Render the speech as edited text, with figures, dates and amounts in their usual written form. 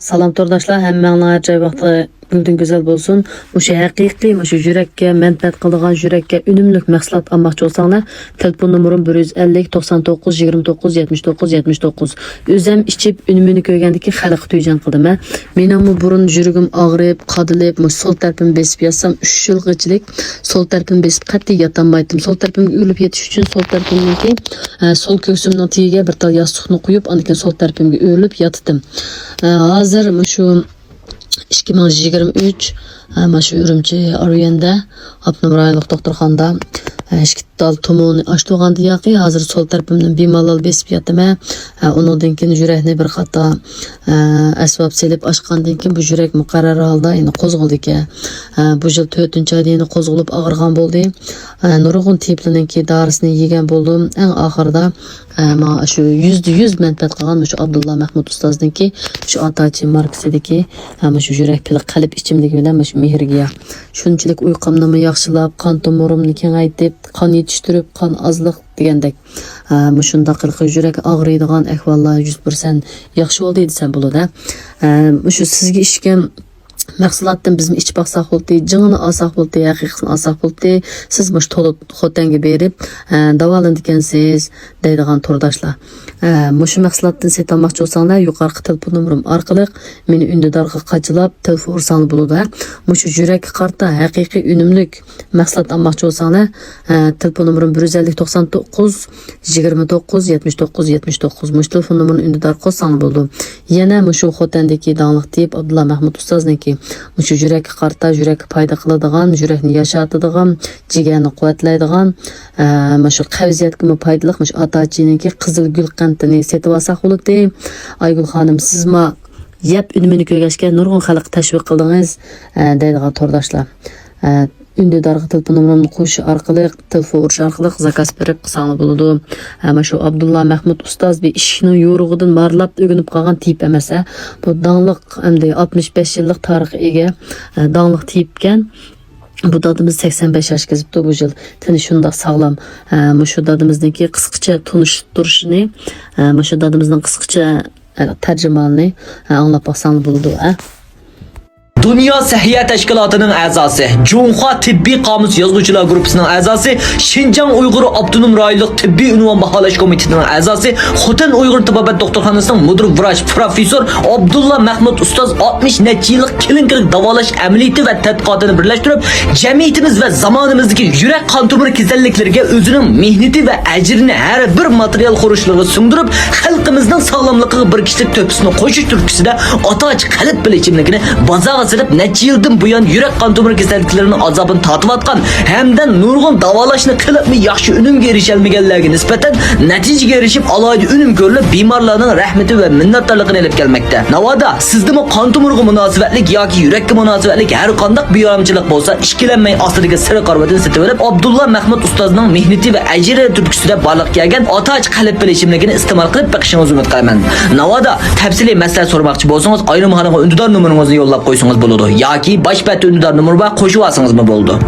Salam tordaşlar, hemmeğler cay vaxtı güldün güzel bolsun. Bu şey haqiqiy, şu yürekке, menfaat qiladigan yürekke ünümlük mahsulot almoqchi olsanglar, telefon numarim 150 99 29 79 79. Özüm içib ünümünü ko'ygandiki xalq tuyjan qildim. Mening bu burun yuragim og'rib, qadilib, sol tarafim besib yatsam 3 yilgachilik sol tarafim besib qat'iy yotolmaydim. Sol tarafimga o'lib yetish uchun sol tarafimdagi sol ko'ksimning tagiga bir tal yostiqni qo'yib, anikin sol tarafimga o'lib yotdim. Hozir shu 2023 shu Urumchi Aruyanda Abnum rayonlik doktorxonada dal tomoni açtığandı yaqi hazır sol tarafımdan bemalol besib yattım. Ondan keyin yurakni bir qatta asbab selib açqandan keyin bu yurak muqarrar holda endi qo'zg'aldi ekan. Bu yil 4-oyda endi qo'zg'alib og'irgan bo'ldi. Nurg'un tipliniki darisini yegan bo'ldim. Eng oxirida shu %100 manfaat qilgan shu Abdulla Mahmud ustozniki shu Atachi markasidagi shu yurak pili qalb ichimligi bilan shu mehrga shunchalik uyqumni yaxshilab, qon tomirimni kengaytib, qon yetishtirib, qon azliq degandek shunda qilqi yurak og'riydigan ahvollar 100% yaxshi bo'ldi desam bo'ladi. Shu sizga ishgan mahsulotdan bizim ichib baqsaq bo'ldi, jingini olsaq bo'ldi, haqiqatini olsaq bo'ldi. Siz mush to'liq xotanga berib davolandikansiz deydigan turdoshlar. Mush mahsulotdan setolmoqchi bo'lsanglar, yuqorqi telefon nomerim orqali meni undidorga qachilab telefon ursangiz bo'ladi. Mush yurak qarta haqiqiy unumlik mahsulot olmoqchi bo'lsanglar, telefon nomerim 150 99 29 79 79. Mush telefon nomerini undidor qilsangiz bo'ladi. Yana mush xotandagi dağlıq deyib Abdulla Mahmud ustozniki shu yurak qarta, yurak payda qiladigan, yurakni yashatadigan, jigarni quvvatlaydigan, shu qavziyatga foydali shu Atachiniki qizil gul qandini setib olsak bo'ladi. Aygul xonim, sizma yeb unumini ko'rgachga nurg'un xalq tashviq qildingiz deydigan tordoshlar. Undidorga telefon nomerimni qo'yish orqali, telefon urish orqali zakaz berib qilsangiz bo'ladi. Shu Abdulla Mahmud ustoz bir ishning yo'rug'idan marlab o'rganib qolgan tip emas. Bu danglik endi 65 yillik tarixga ega danglik tipkan. Bu dadimiz 85 yoshga kiribdi bu yil. Tani shundoq sog'lom. Shu dadimizniki qisqacha tunishtirishni, shu dadimizning qisqacha tarjimonini anglab olsangiz bo'ladi. Dünya Səhiyyə Təşkilatının əzası, Cunhua Tibbi Qamus Yazğıçılar Qrupsunun əzası, Şinjan Uyğur Abdunum Rayonluq Tibbi Ünvan Bahalaş Komitetinin əzası, Xotan Uyğur Tıbbabət Doktorxanasının müdir vraç professor Abdulla Mahmud Ustaz 60 neçə yıllık klinik davalaş əməliyyatı və tədqiqatını birləşdirib, cəmiyyətimiz və zamanımızdakı yürək qan tomiri kasalliklərə özünün mehnəti və əcrini hər bir material xoruşluğu sundurub, xalqımızın sağlamlığı bir kişilik töpüsünü qoşuş türküsüdə Ataç qalb bileçimligini bazağa sırıp neçə yıldan bu yan yürek kan tomiri kasalliklərinin azabını tatıb atqan, hemden nurgun davalaşını qılıbmı yaxşı ünüm erişəlməyənlərə nisbətən nəticəyə erişib alaylı ünüm görülüb bimarlarının rəhməti və minnətdarlığını elib gəlməkdə. Navada sizdə mi kan tomiriga münasibətlik yoki yurakka münasibətlik hər qandaq biyarımçılıq bolsa, işkilənməy asırıga sırı qarvadan setib verib Abdulla Mahmud Ustazның mehnəti və əcri türküsüdə barlıq gələn Ataç qalb bileçimligini istimal qılıb baxışınızı ümid qilman. Navada təfsili məsləhət sormaqçı bolsanız, ayrım xanağa undidar nömrünüzü yollab qoysanız buludu. Yoki baş bətdə undidar nömrə qoşub alsanız mı boldu?